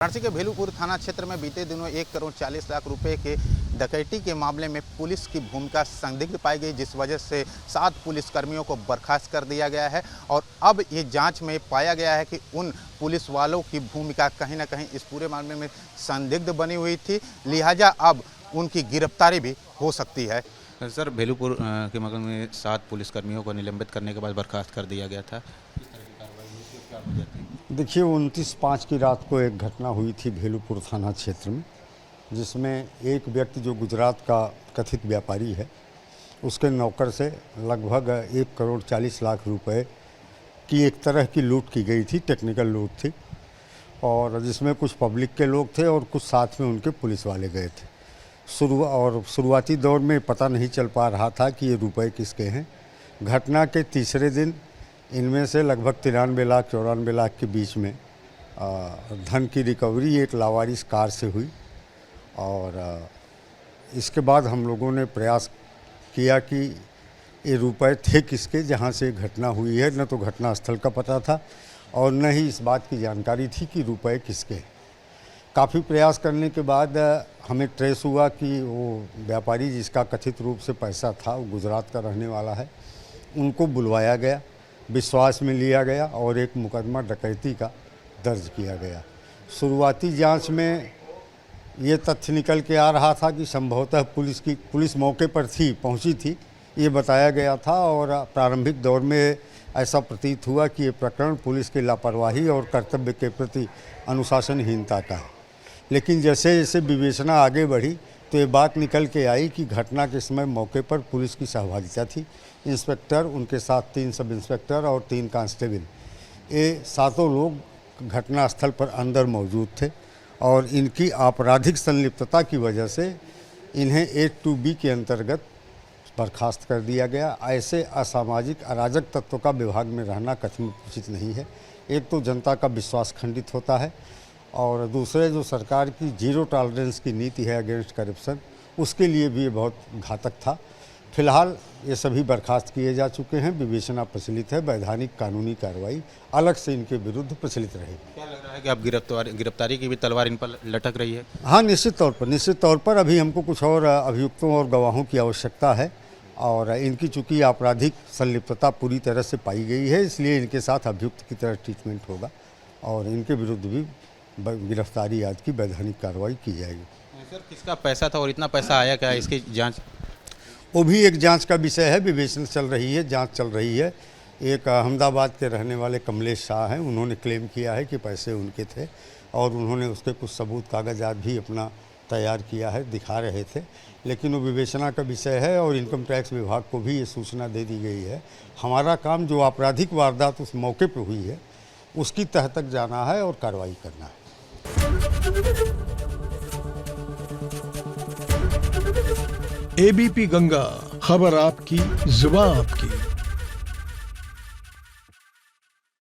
वाराणसी के भेलूपुर थाना क्षेत्र में बीते दिनों 1 करोड़ 40 लाख रुपए के डकैती के मामले में पुलिस की भूमिका संदिग्ध पाई गई, जिस वजह से 7 पुलिसकर्मियों को बर्खास्त कर दिया गया है। और अब ये जांच में पाया गया है कि उन पुलिस वालों की भूमिका कहीं ना कहीं इस पूरे मामले में संदिग्ध बनी हुई थी, लिहाजा अब उनकी गिरफ्तारी भी हो सकती है। सर, भेलूपुर के मामले में 7 पुलिसकर्मियों को निलंबित करने के बाद बर्खास्त कर दिया गया था। देखिए, 29/5 की रात को एक घटना हुई थी भेलूपुर थाना क्षेत्र में, जिसमें एक व्यक्ति जो गुजरात का कथित व्यापारी है, उसके नौकर से लगभग 1 करोड़ 40 लाख रुपए की एक तरह की लूट की गई थी। टेक्निकल लूट थी, और जिसमें कुछ पब्लिक के लोग थे और कुछ साथ में उनके पुलिस वाले गए थे। शुरुआती दौर में पता नहीं चल पा रहा था कि ये रुपए किसके हैं। घटना के तीसरे दिन इनमें से लगभग 93 लाख 94 लाख के बीच में धन की रिकवरी एक लावारिस कार से हुई। और इसके बाद हम लोगों ने प्रयास किया कि ये रुपए थे किसके, जहां से घटना हुई है। न तो घटना स्थल का पता था और न ही इस बात की जानकारी थी कि रुपए किसके। काफ़ी प्रयास करने के बाद हमें ट्रेस हुआ कि वो व्यापारी जिसका कथित रूप से पैसा था, वो गुजरात का रहने वाला है। उनको बुलवाया गया, विश्वास में लिया गया और एक मुकदमा डकैती का दर्ज किया गया। शुरुआती जांच में ये तथ्य निकल के आ रहा था कि संभवतः पुलिस मौके पर पहुंची थी, ये बताया गया था। और प्रारंभिक दौर में ऐसा प्रतीत हुआ कि ये प्रकरण पुलिस की लापरवाही और कर्तव्य के प्रति अनुशासनहीनता का है। लेकिन जैसे जैसे विवेचना आगे बढ़ी तो ये बात निकल के आई कि घटना के समय मौके पर पुलिस की सहभागिता थी। इंस्पेक्टर, उनके साथ 3 सब इंस्पेक्टर और 3 कांस्टेबल, ये 7 लोग घटनास्थल पर अंदर मौजूद थे। और इनकी आपराधिक संलिप्तता की वजह से इन्हें 8(2)B के अंतर्गत बर्खास्त कर दिया गया। ऐसे असामाजिक अराजक तत्व का विभाग में रहना कथन उचित नहीं है। एक तो जनता का विश्वास खंडित होता है, और दूसरे जो सरकार की 0 टॉलरेंस की नीति है अगेंस्ट करप्शन, उसके लिए भी ये बहुत घातक था। फिलहाल ये सभी बर्खास्त किए जा चुके हैं। विवेचना प्रचलित है, वैधानिक कानूनी कार्रवाई अलग से इनके विरुद्ध प्रचलित रहेगी। क्या लग रहा है कि अब गिरफ्तारी की भी तलवार इन पर लटक रही है? हाँ, निश्चित तौर पर अभी हमको कुछ और अभियुक्तों और गवाहों की आवश्यकता है। और इनकी चूँकि आपराधिक संलिप्तता पूरी तरह से पाई गई है, इसलिए इनके साथ अभियुक्त की तरह ट्रीटमेंट होगा और इनके विरुद्ध भी गिरफ्तारी आदि की वैधानिक कार्रवाई की जाएगी। सर, किसका पैसा था और इतना पैसा आया क्या, इसकी जांच? वो भी एक जांच का विषय है, विवेचना चल रही है, जांच चल रही है। एक अहमदाबाद के रहने वाले कमलेश शाह हैं, उन्होंने क्लेम किया है कि पैसे उनके थे और उन्होंने उसके कुछ सबूत कागजात भी अपना तैयार किया है, दिखा रहे थे। लेकिन वो विवेचना का विषय है और इनकम टैक्स विभाग को भी ये सूचना दे दी गई है। हमारा काम जो आपराधिक वारदात उस मौके पर हुई है उसकी तह तक जाना है और कार्रवाई करना है। एबीपी गंगा, खबर आपकी, जुबान आपकी।